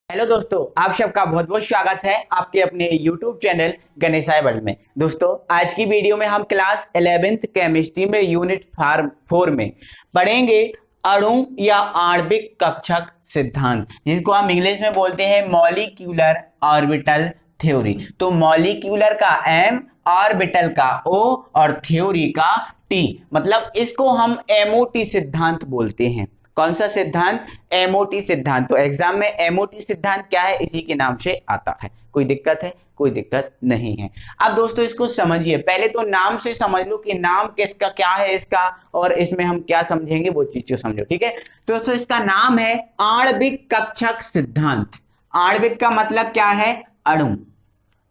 Hello दोस्तों, आप सबका बहुत बहुत स्वागत है आपके अपने YouTube चैनल गणेशाय वर्ल्ड में। दोस्तों, आज की वीडियो में हम क्लास 11th केमिस्ट्री में यूनिट 4 में पढ़ेंगे अणु या आणविक कक्षक सिद्धांत, जिसको हम इंग्लिश में बोलते हैं मॉलिक्यूलर ऑर्बिटल थ्योरी। तो मॉलिक्यूलर का M, ऑर्बिटल का O और थ्योरी का T, मतलब इसको हम MOT सिद्धांत बोलते हैं। कौन सा सिद्धांत? एमओटी सिद्धांत। तो एग्जाम में एमओटी सिद्धांत क्या है, इसी के नाम से आता है। कोई दिक्कत है? कोई दिक्कत नहीं है। अब दोस्तों इसको समझिए, पहले तो नाम से समझ लो कि नाम किसका क्या है इसका, और इसमें हम क्या समझेंगे वो चीज को समझो, ठीक है। तो दोस्तों इसका नाम है आणविक कक्षक सिद्धांत। आणविक का मतलब क्या है? अणु।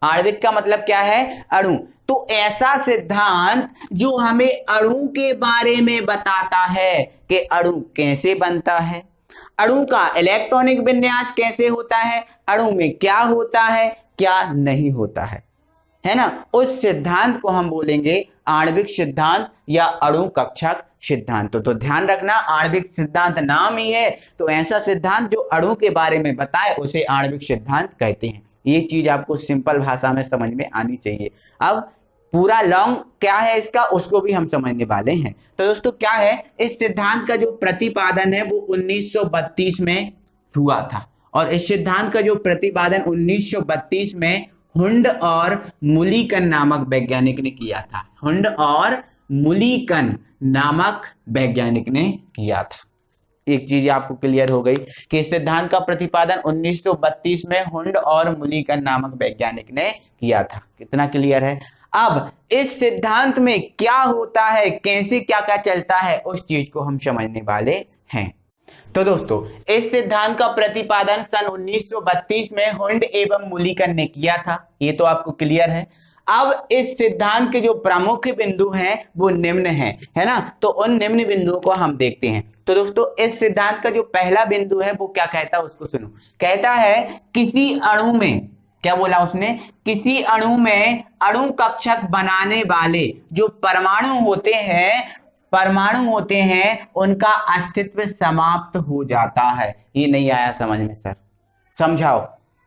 आणविक का मतलब क्या है? अणु। तो ऐसा सिद्धांत जो हमें अणु के बारे में बताता है कि अणु कैसे बनता है, अणु का इलेक्ट्रॉनिक विन्यास कैसे होता है, अणु में क्या होता है क्या नहीं होता है ना। उस सिद्धांत को हम बोलेंगे आणविक सिद्धांत या अणु कक्षक सिद्धांत। तो ध्यान रखना, आणविक सिद्धांत नाम ही है, तो ऐसा सिद्धांत जो अणु के बारे में बताए उसे आणविक सिद्धांत कहते हैं। ये चीज आपको सिंपल भाषा में समझ में आनी चाहिए। अब पूरा लॉन्ग क्या है इसका, उसको भी हम समझने वाले हैं। तो दोस्तों क्या है, इस सिद्धांत का जो प्रतिपादन है वो 1932 में हुआ था, और इस सिद्धांत का जो प्रतिपादन 1932 में हुंड और मुलीकन नामक वैज्ञानिक ने किया था। हुंड और मुलीकन नामक वैज्ञानिक ने किया था। एक चीज आपको क्लियर हो गई कि इस सिद्धांत का प्रतिपादन 1932 में हुंड और मुलीकन नामक वैज्ञानिक ने किया था। कितना क्लियर है? अब इस सिद्धांत में क्या होता है, कैसे क्या क्या चलता है, उस चीज को हम समझने वाले हैं। तो दोस्तों इस सिद्धांत का प्रतिपादन सन 1932 में हुंड एवं मुलीकन ने किया था, ये तो आपको क्लियर है। अब इस सिद्धांत के जो प्रमुख बिंदु हैं वो निम्न हैं, है ना। तो उन निम्न बिंदुओं को हम देखते हैं। तो दोस्तों इस सिद्धांत का जो पहला बिंदु है वो क्या कहता है, उसको सुनो। कहता है किसी अणु में, क्या बोला उसने, किसी अणु में अणु कक्षक बनाने वाले जो परमाणु होते हैं उनका अस्तित्व समाप्त हो जाता है। ये नहीं आया समझ में सर? समझाओ।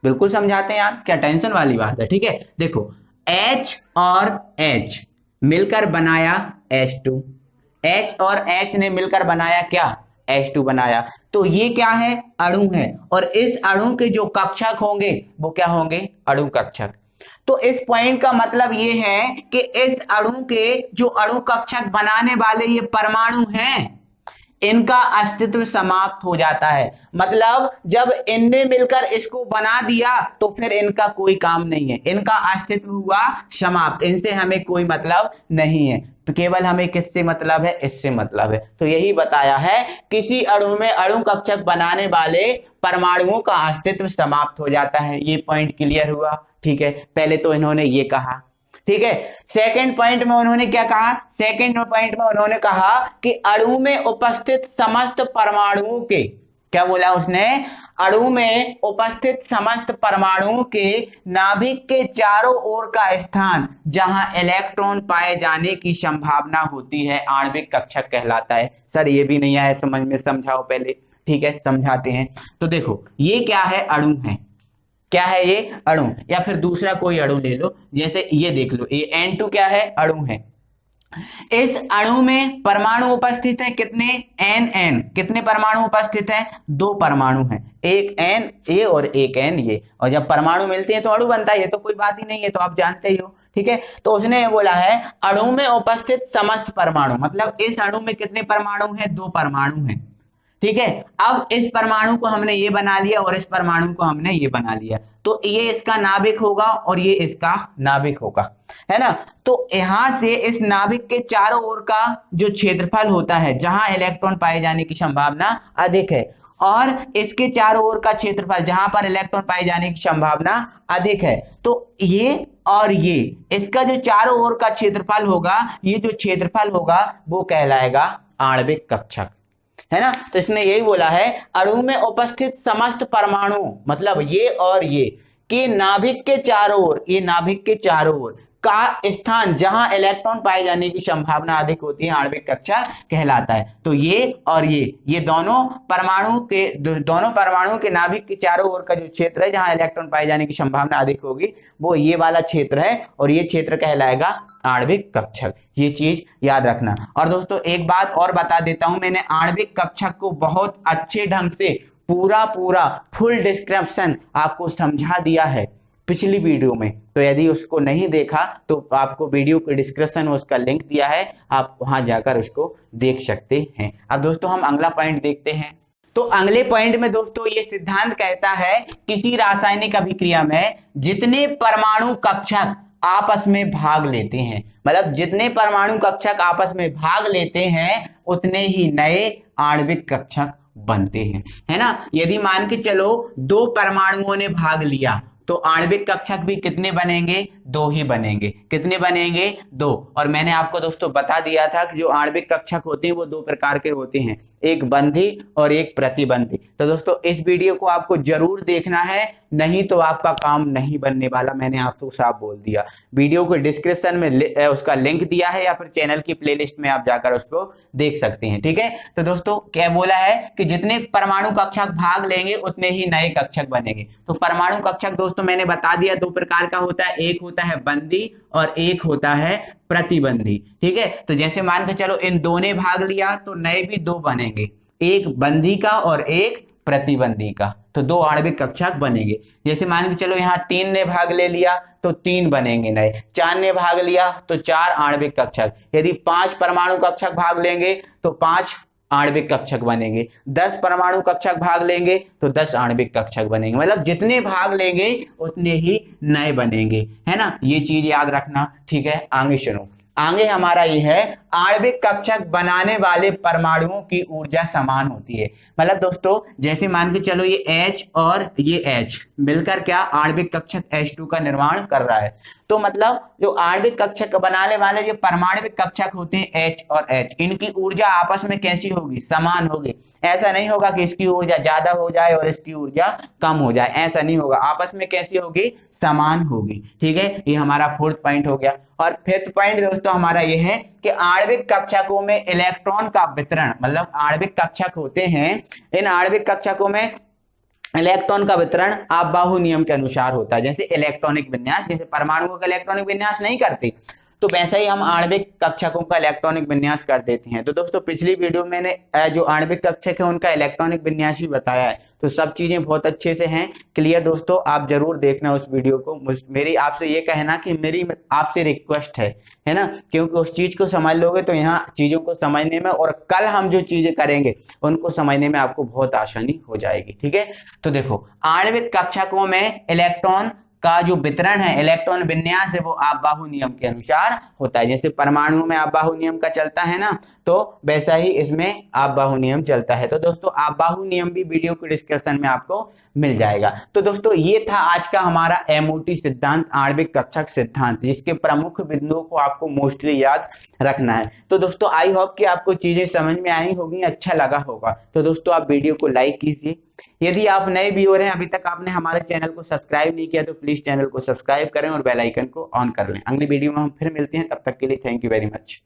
बिल्कुल समझाते हैं यार, क्या टेंशन वाली बात है। ठीक है, देखो H और H मिलकर बनाया H2, H और H ने मिलकर बनाया क्या? H2 बनाया। तो ये क्या है? अणु है, और इस अणु के जो कक्षक होंगे वो क्या होंगे? अणु कक्षक। तो इस पॉइंट का मतलब ये है कि इस अणु के जो अणु कक्षक बनाने वाले ये परमाणु हैं, इनका अस्तित्व समाप्त हो जाता है। मतलब जब इनने मिलकर इसको बना दिया तो फिर इनका कोई काम नहीं है, इनका अस्तित्व हुआ समाप्त, इनसे हमें कोई मतलब नहीं है। तो केवल हमें किससे मतलब है? इससे मतलब है। तो यही बताया है, किसी अणु में अणु कक्षक बनाने वाले परमाणुओं का अस्तित्व समाप्त हो जाता है। ये पॉइंट क्लियर हुआ? ठीक है, पहले तो इन्होंने ये कहा। ठीक है, सेकंड पॉइंट में उन्होंने क्या कहा? सेकंड पॉइंट में उन्होंने कहा कि अणु में उपस्थित समस्त परमाणुओं के, क्या बोला उसने? अणु में उपस्थित समस्त परमाणुओं के नाभिक के चारों ओर का स्थान जहां इलेक्ट्रॉन पाए जाने की संभावना होती है आणविक कक्षक कहलाता है। सर ये भी नहीं आया समझ में, समझाओ पहले। ठीक है, समझाते हैं। तो देखो ये क्या है? अणु है। क्या है ये? अणु। या फिर दूसरा कोई अणु ले लो, जैसे ये देख लो, ये N2 क्या है? अणु है। इस अणु में परमाणु उपस्थित है कितने? N। कितने परमाणु उपस्थित हैं? 2 परमाणु हैं, एक N ये और एक N ये। और जब परमाणु मिलते हैं तो अणु बनता है, ये तो कोई बात ही नहीं है, तो आप जानते ही हो। ठीक है, तो उसने बोला है अणु में उपस्थित समस्त परमाणु, मतलब इस अणु में कितने परमाणु हैं? 2 परमाणु हैं। ठीक है, अब इस परमाणु को हमने ये बना लिया और इस परमाणु को हमने ये बना लिया, तो ये इसका नाभिक होगा और ये इसका नाभिक होगा, है ना। तो यहां से इस नाभिक के चारों ओर का जो क्षेत्रफल होता है, जहां इलेक्ट्रॉन पाए जाने की संभावना अधिक है, और इसके चारों ओर का क्षेत्रफल जहां पर इलेक्ट्रॉन पाए जाने की संभावना अधिक है, तो ये और ये, इसका जो चारों ओर का क्षेत्रफल होगा, ये जो क्षेत्रफल होगा वो कहलाएगा आणविक कक्षक, है ना। तो इसने यही बोला है अणु में उपस्थित समस्त परमाणु, मतलब ये और ये, कि नाभिक के चारों ओर, ये नाभिक के चारों ओर का स्थान जहां इलेक्ट्रॉन पाए जाने की संभावना अधिक होती है आणविक कक्षक कहलाता है। तो ये और ये दोनों परमाणुओं के नाभिक के चारों ओर का जो क्षेत्र है जहां इलेक्ट्रॉन पाए जाने की संभावना अधिक होगी वो ये वाला क्षेत्र है और ये क्षेत्र कहलाएगा आणविक कक्षक। ये चीज याद रखना। और दोस्तों एक बात और बता देता हूं, मैंने आणविक कक्षक को बहुत अच्छे ढंग से पूरा फुल डिस्क्रिप्शन आपको समझा दिया है पिछली वीडियो में। तो यदि उसको नहीं देखा तो आपको वीडियो के डिस्क्रिप्शन में उसका लिंक दिया है, आप वहां जाकर उसको देख सकते हैं। अब दोस्तों हम अगला पॉइंट देखते हैं। तो अगले पॉइंट में दोस्तों ये सिद्धांत कहता है किसी रासायनिक अभिक्रिया में जितने परमाणु कक्षक आपस में भाग लेते हैं, मतलब जितने परमाणु कक्षक आपस में भाग लेते हैं उतने ही नए आणविक कक्षक बनते हैं, है ना। यदि मान के चलो दो परमाणुओं ने भाग लिया तो आणविक कक्षक भी कितने बनेंगे? दो ही बनेंगे। कितने बनेंगे? दो। और मैंने आपको दोस्तों बता दिया था कि जो आणविक कक्षक होते हैं वो दो प्रकार के होते हैं, एक बंधी और एक प्रतिबंधी। तो दोस्तों इस वीडियो को आपको जरूर देखना है, नहीं तो आपका काम नहीं बनने वाला, मैंने आपको साफ बोल दिया। वीडियो को डिस्क्रिप्शन में उसका लिंक दिया है या फिर चैनल की प्लेलिस्ट में आप जाकर उसको देख सकते हैं, ठीक है। तो दोस्तों क्या बोला है कि जितने परमाणु कक्षक भाग लेंगे उतने ही नए कक्षक बनेंगे। तो परमाणु कक्षक दोस्तों मैंने बता दिया दो प्रकार का होता है, एक होता है बंधी और एक होता है प्रतिबंधी, ठीक है। तो जैसे मान के चलो इन दो ने भाग लिया तो नए भी दो बनेंगे, एक बंधी का और एक प्रतिबंधी का, तो दो आणविक कक्षक बनेंगे। जैसे मान के चलो यहाँ तीन ने भाग ले लिया तो तीन बनेंगे नए, चार ने भाग लिया तो चार आणविक कक्षक, यदि 5 परमाणु कक्षक भाग लेंगे तो 5 आणविक कक्षक बनेंगे, 10 परमाणु कक्षक भाग लेंगे तो 10 आणविक कक्षक बनेंगे। मतलब जितने भाग लेंगे उतने ही नए बनेंगे, है ना। ये चीज याद रखना, ठीक है। आगे सुनो, आगे हमारा ये है आणविक कक्षक बनाने वाले परमाणुओं की ऊर्जा समान होती है। मतलब दोस्तों जैसे मान के चलो ये H और ये H मिलकर क्या आणविक कक्षक H2 का निर्माण कर रहा है। तो मतलब जो आणविक कक्षक बनाने वाले जो परमाणविक कक्षक होते हैं H और H, इनकी ऊर्जा आपस में कैसी होगी? समान होगी। ऐसा नहीं होगा कि इसकी ऊर्जा ज्यादा हो जाए और इसकी ऊर्जा कम हो जाए, ऐसा नहीं होगा। आपस में कैसी होगी? समान होगी, ठीक है। ये हमारा 4th पॉइंट हो गया। और 5th पॉइंट दोस्तों हमारा ये है कि आणविक कक्षकों में इलेक्ट्रॉन का वितरण, मतलब आणविक कक्षक होते हैं, इन आणविक कक्षकों में इलेक्ट्रॉन का वितरण आपबाहु नियम के अनुसार होता है। जैसे इलेक्ट्रॉनिक विन्यास, जैसे परमाणुओं का इलेक्ट्रॉनिक विन्यास नहीं करते तो वैसे ही हम आणविक कक्षकों का इलेक्ट्रॉनिक विन्यास कर देते हैं। तो दोस्तों पिछली वीडियो में मैंने जो आणविक कक्षक है उनका इलेक्ट्रॉनिक विन्यास भी बताया है, तो सब चीजें बहुत अच्छे से हैं क्लियर। दोस्तों आप जरूर देखना उस वीडियो को। मेरी आपसे ये कहना कि मेरी आपसे रिक्वेस्ट है ना, क्योंकि उस चीज को समझ लोगे तो यहाँ चीजों को समझने में और कल हम जो चीजें करेंगे उनको समझने में आपको बहुत आसानी हो जाएगी, ठीक है। तो देखो आणविक कक्षकों में इलेक्ट्रॉन का जो वितरण है, इलेक्ट्रॉन विन्यास है, वो आपबाहु नियम के अनुसार होता है। जैसे परमाणु में आपबाहु नियम का चलता है ना, तो वैसा ही इसमें आपबाहु नियम चलता है। तो दोस्तों आपबाहु नियम भी वीडियो के डिस्क्रिप्शन में आपको मिल जाएगा। तो दोस्तों ये था आज का हमारा MOT सिद्धांत, आणविक कक्षक सिद्धांत, जिसके प्रमुख बिंदुओं को आपको मोस्टली याद रखना है। तो दोस्तों आई होप कि आपको चीजें समझ में आई होगी, अच्छा लगा होगा। तो दोस्तों आप वीडियो को लाइक कीजिए। यदि आप नए व्यूअर हैं, अभी तक आपने हमारे चैनल को सब्सक्राइब नहीं किया तो प्लीज चैनल को सब्सक्राइब करें और बेल आइकन को ऑन कर लें। अगली वीडियो में हम फिर मिलते हैं, तब तक के लिए थैंक यू वेरी मच।